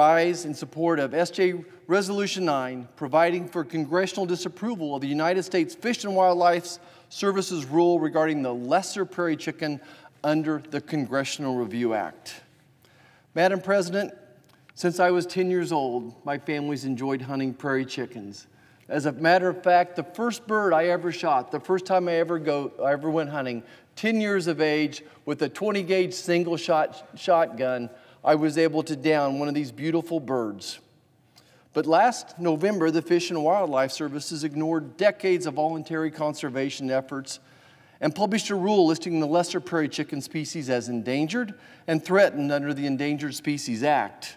rise in support of SJ Resolution 9, providing for congressional disapproval of the United States Fish and Wildlife Service's rule regarding the lesser prairie chicken under the Congressional Review Act. Madam President, since I was 10 years old, my family's enjoyed hunting prairie chickens. As a matter of fact, the first bird I ever shot, the first time I ever went hunting, 10 years of age, with a 20-gauge single-shot shotgun, I was able to down one of these beautiful birds. But last November, the Fish and Wildlife Services ignored decades of voluntary conservation efforts and published a rule listing the lesser prairie chicken species as endangered and threatened under the Endangered Species Act.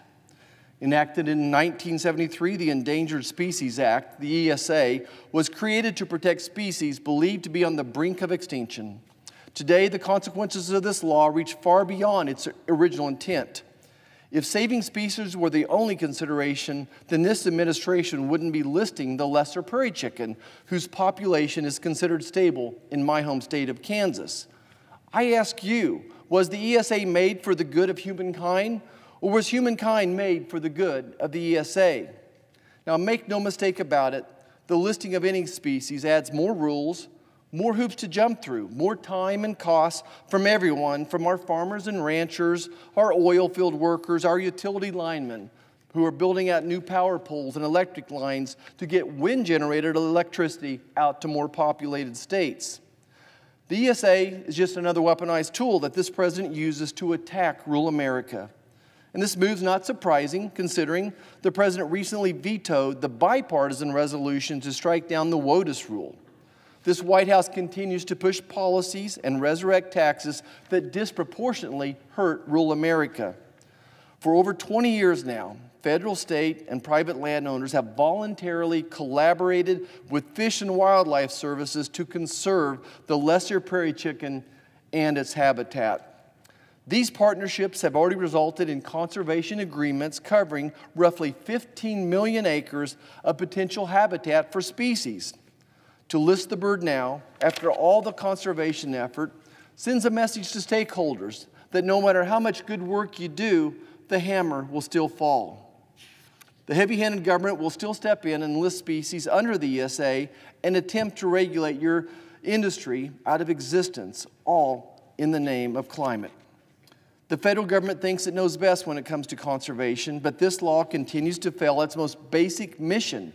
Enacted in 1973, the Endangered Species Act, the ESA, was created to protect species believed to be on the brink of extinction. Today, the consequences of this law reach far beyond its original intent. If saving species were the only consideration, then this administration wouldn't be listing the lesser prairie chicken, whose population is considered stable in my home state of Kansas. I ask you, was the ESA made for the good of humankind, or was humankind made for the good of the ESA? Now, make no mistake about it, the listing of any species adds more rules, more hoops to jump through, more time and costs from everyone, from our farmers and ranchers, our oil field workers, our utility linemen, who are building out new power poles and electric lines to get wind-generated electricity out to more populated states. The ESA is just another weaponized tool that this president uses to attack rural America. And this move's not surprising, considering the president recently vetoed the bipartisan resolution to strike down the WOTUS rule. This White House continues to push policies and resurrect taxes that disproportionately hurt rural America. For over 20 years now, federal, state, and private landowners have voluntarily collaborated with Fish and Wildlife Services to conserve the lesser prairie chicken and its habitat. These partnerships have already resulted in conservation agreements covering roughly 15 million acres of potential habitat for species. To list the bird now, after all the conservation effort, sends a message to stakeholders that no matter how much good work you do, the hammer will still fall. The heavy-handed government will still step in and list species under the ESA and attempt to regulate your industry out of existence, all in the name of climate. The federal government thinks it knows best when it comes to conservation, but this law continues to fail its most basic mission,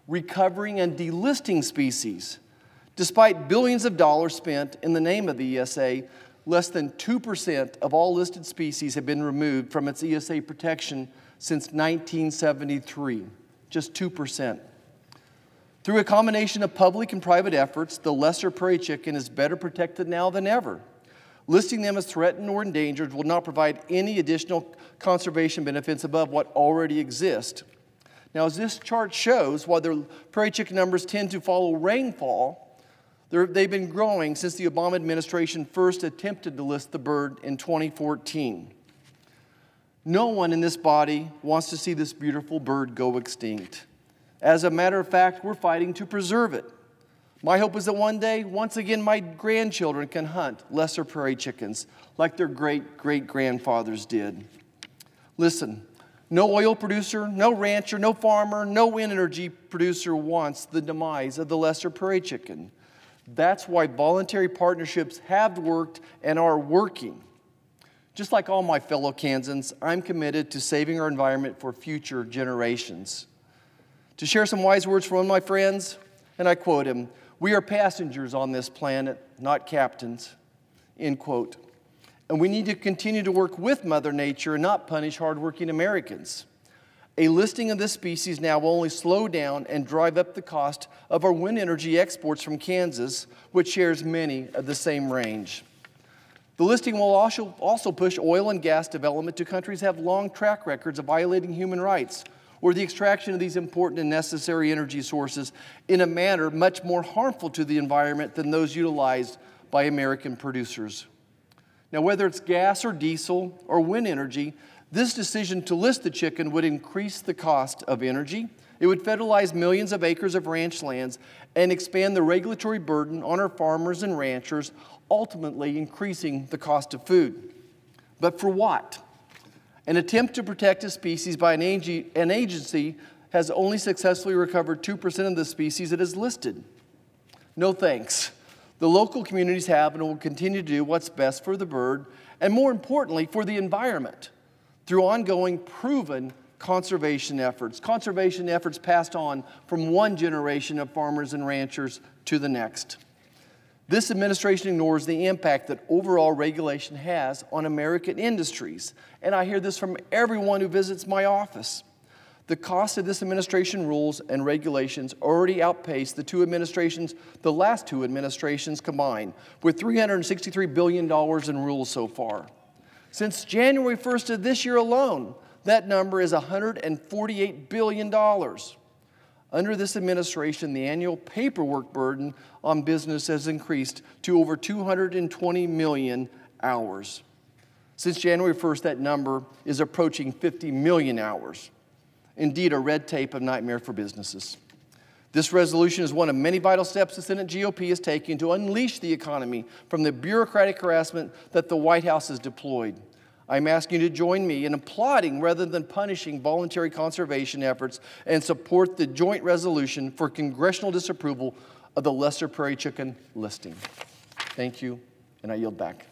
recovering and delisting species. Despite billions of dollars spent in the name of the ESA, less than 2% of all listed species have been removed from its ESA protection since 1973, just 2%. Through a combination of public and private efforts, the lesser prairie chicken is better protected now than ever. Listing them as threatened or endangered will not provide any additional conservation benefits above what already exist. Now, as this chart shows, while the prairie chicken numbers tend to follow rainfall, they've been growing since the Obama administration first attempted to list the bird in 2014. No one in this body wants to see this beautiful bird go extinct. As a matter of fact, we're fighting to preserve it. My hope is that one day, once again, my grandchildren can hunt lesser prairie chickens like their great-great-grandfathers did. Listen. No oil producer, no rancher, no farmer, no wind energy producer wants the demise of the lesser prairie chicken. That's why voluntary partnerships have worked and are working. Just like all my fellow Kansans, I'm committed to saving our environment for future generations. To share some wise words from one of my friends, and I quote him, "We are passengers on this planet, not captains," end quote. And we need to continue to work with Mother Nature and not punish hardworking Americans. A listing of this species now will only slow down and drive up the cost of our wind energy exports from Kansas, which shares many of the same range. The listing will also push oil and gas development to countries that have long track records of violating human rights, or the extraction of these important and necessary energy sources in a manner much more harmful to the environment than those utilized by American producers. Now, whether it's gas or diesel or wind energy, this decision to list the chicken would increase the cost of energy. It would federalize millions of acres of ranch lands and expand the regulatory burden on our farmers and ranchers, ultimately increasing the cost of food. But for what? An attempt to protect a species by an agency has only successfully recovered 2% of the species it is listed. No thanks. The local communities have and will continue to do what's best for the bird, and more importantly, for the environment, through ongoing proven conservation efforts passed on from one generation of farmers and ranchers to the next. This administration ignores the impact that overall regulation has on American industries, and I hear this from everyone who visits my office. The cost of this administration rules and regulations already outpace the last two administrations combined, with $363 billion in rules so far. Since January 1st of this year alone, that number is $148 billion. Under this administration, the annual paperwork burden on business has increased to over 220 million hours. Since January 1st, that number is approaching 50 million hours. Indeed, a red tape of nightmare for businesses. This resolution is one of many vital steps the Senate GOP is taking to unleash the economy from the bureaucratic harassment that the White House has deployed. I'm asking you to join me in applauding rather than punishing voluntary conservation efforts and support the joint resolution for congressional disapproval of the lesser prairie chicken listing. Thank you, and I yield back.